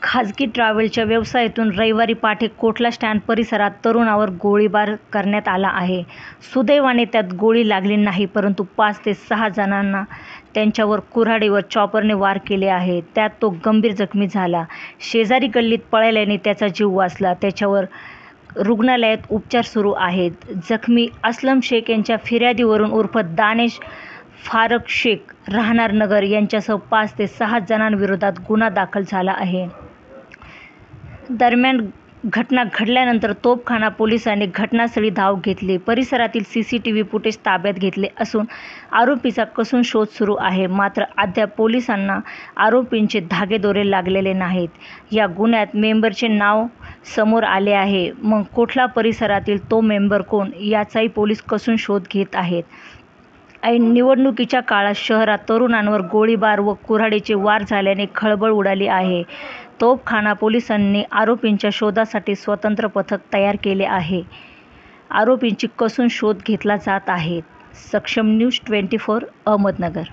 खाजगी ट्रॅव्हलच्या व्यवसायातून रविवारी पहाटे कोटला स्टँड परिसरात तरुणावर गोळीबार करण्यात आला आहे. सुदैवाने त्यात गोळी लागली नाही, परंतु 5 ते 6 जणांना त्यांच्यावर कुऱ्हाडी व चॉपरने वार केले आहेत. त्यात तो गंभीर जखमी झाला. शेजारी गल्लीत पळाल्याने त्याचा जीव वाचला. त्याच्यावर रुग्णालयात उपचार सुरू आहेत. जखमी असलम शेख यांच्या फिर्यादीवरून उर्फ दानेश फारक शेख राहणार नगर यांच्यासह 5 ते 6 जणांविरोधात गुन्हा दाखल झाला आहे. दरम्यान घटना घडल्यानंतर तोफखाना पोलिसांनी घटनास्थळी धाव घेतली. परिसरातील सीसीटीव्ही फुटेज ताब्यात घेतले असून आरोपीचा कसून शोध सुरू आहे. मात्र अद्याप पोलिसांना आरोपींचे धागेदोरे लागलेले नाहीत. या गुन्ह्यात मेंबरचे नाव समोर आले आहे. मग कोटला परिसरातील तो मेंबर कोण, याचाही पोलीस कसून शोध घेत आहेत. ऐन निवडणुकीच्या काळात शहरात तरुणांवर गोळीबार व कुऱ्हाडीचे वार झाल्याने खळबळ उडाली आहे. तोफखाना पोलिसांनी आरोपींच्या शोधासाठी स्वतंत्र पथक तयार केले आहे. आरोपींची कसून शोध घेतला जात आहे. सक्षम न्यूज 24 अहमदनगर.